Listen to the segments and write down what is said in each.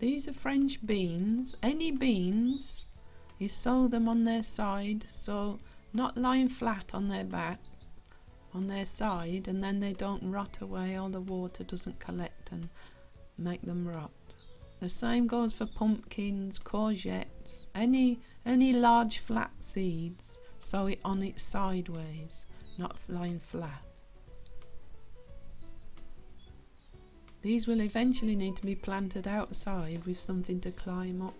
These are French beans. Any beans, you sow them on their side, so not lying flat on their back, on their side, and then they don't rot away or the water doesn't collect and make them rot. The same goes for pumpkins, courgettes, any large flat seeds, sow it on it sideways, not lying flat. These will eventually need to be planted outside with something to climb up.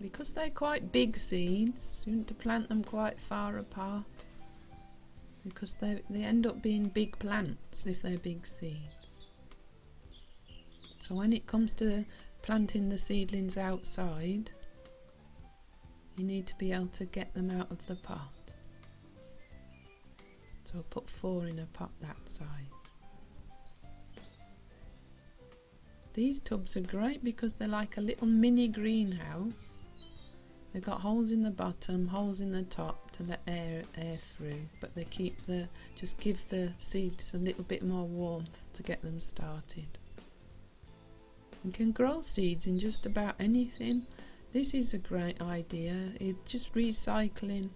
Because they're quite big seeds, you want to plant them quite far apart, because they end up being big plants if they're big seeds. So when it comes to planting the seedlings outside, you need to be able to get them out of the pot. So put 4 in a pot that size. These tubs are great because they're like a little mini greenhouse. They've got holes in the bottom, holes in the top to let air through, but they just give the seeds a little bit more warmth to get them started. You can grow seeds in just about anything. This is a great idea. It's just recycling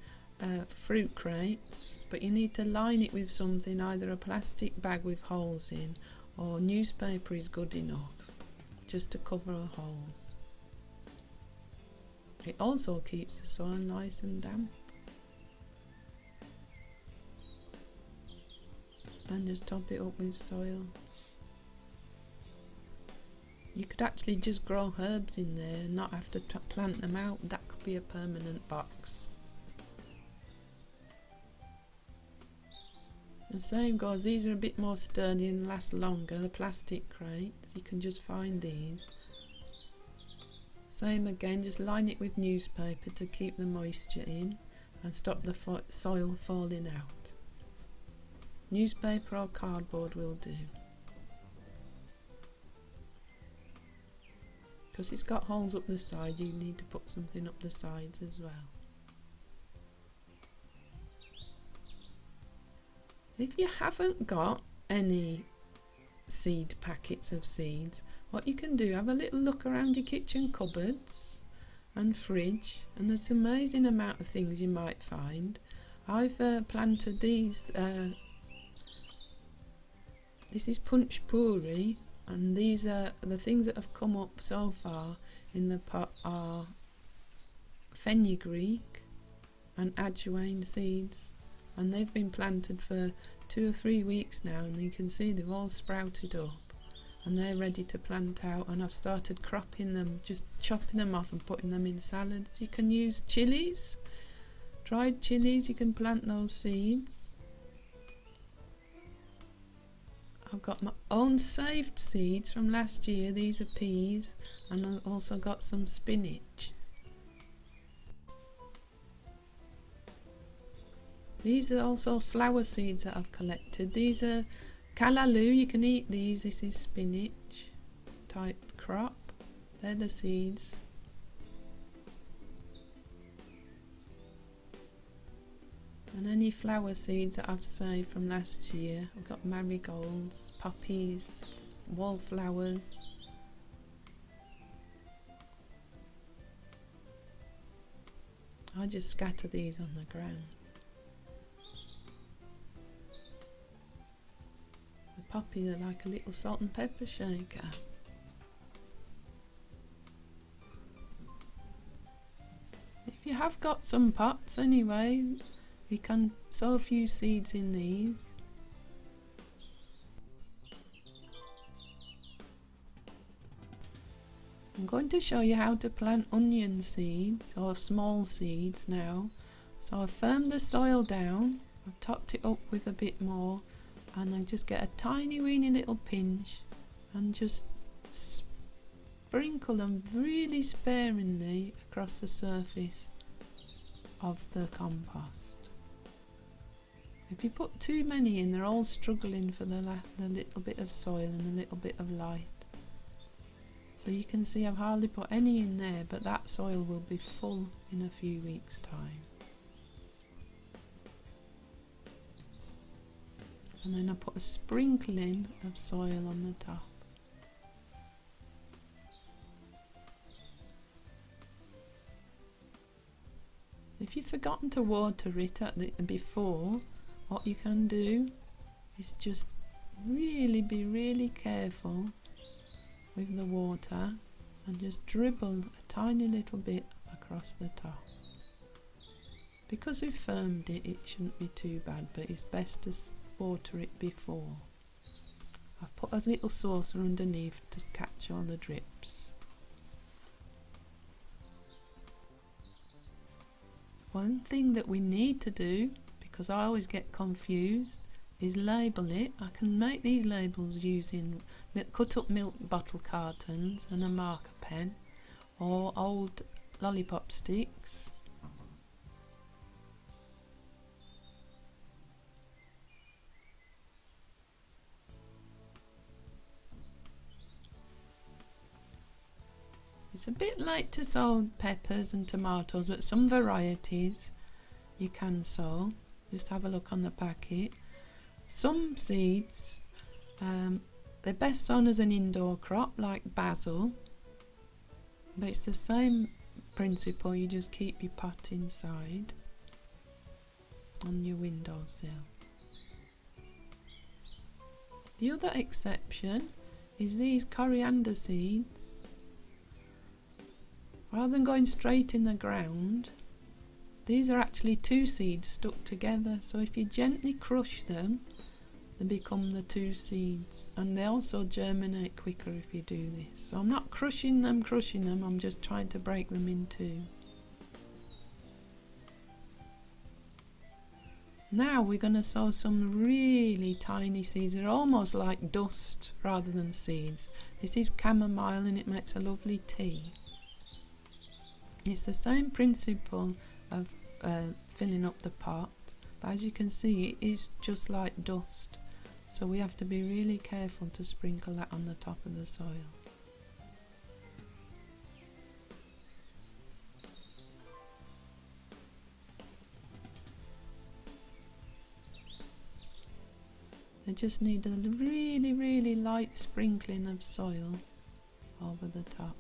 fruit crates, but you need to line it with something, either a plastic bag with holes in, or newspaper is good enough, just to cover the holes. It also keeps the soil nice and damp. And just top it up with soil. You could actually just grow herbs in there and not have to plant them out. That could be a permanent box. The same goes, these are a bit more sturdy and last longer, the plastic crates. You can just find these. Same again, just line it with newspaper to keep the moisture in and stop the soil falling out. Newspaper or cardboard will do. Because it's got holes up the side, you need to put something up the sides as well. If you haven't got any seed packets of seeds, what you can do, have a little look around your kitchen cupboards and fridge, and there's an amazing amount of things you might find. I've planted these. This is punch puri, and these are the things that have come up so far in the pot are fenugreek and adjoine seeds, and they've been planted for 2 or 3 weeks now, and you can see they've all sprouted up and they're ready to plant out, and I've started cropping them, just chopping them off and putting them in salads. You can use chilies, dried chilies, you can plant those seeds. I've got my own saved seeds from last year. These are peas, and I've also got some spinach. These are also flower seeds that I've collected. These are callaloo, you can eat these. This is spinach type crop. They're the seeds. And any flower seeds that I've saved from last year. I've got marigolds, poppies, wallflowers. I just scatter these on the ground. The poppies are like a little salt and pepper shaker. If you have got some pots anyway, you can sow a few seeds in these. I'm going to show you how to plant onion seeds, or small seeds now. So I've firmed the soil down, I've topped it up with a bit more, and I just get a tiny weeny little pinch and just sprinkle them really sparingly across the surface of the compost. If you put too many in, they're all struggling for the little bit of soil and the little bit of light. So you can see I've hardly put any in there, but that soil will be full in a few weeks' time. And then I put a sprinkling of soil on the top. If you've forgotten to water it before, what you can do is just be really careful with the water and just dribble a tiny little bit across the top. Because we've firmed it, it shouldn't be too bad, but it's best to water it before. I've put a little saucer underneath to catch all the drips. One thing that we need to do, because I always get confused, is label it. I can make these labels using cut up milk bottle cartons and a marker pen or old lollipop sticks. It's a bit late to sow peppers and tomatoes, but some varieties you can sow. Just have a look on the packet. Some seeds, they're best sown as an indoor crop like basil, but it's the same principle. You just keep your pot inside on your windowsill. The other exception is these coriander seeds. Rather than going straight in the ground, these are actually two seeds stuck together, so if you gently crush them, they become the two seeds, and they also germinate quicker if you do this. So I'm not crushing them, I'm just trying to break them in two. Now we're going to sow some really tiny seeds. They're almost like dust rather than seeds. This is chamomile and it makes a lovely tea. It's the same principle of filling up the pot, but as you can see it is just like dust, so we have to be really careful to sprinkle that on the top of the soil. They just need a really light sprinkling of soil over the top.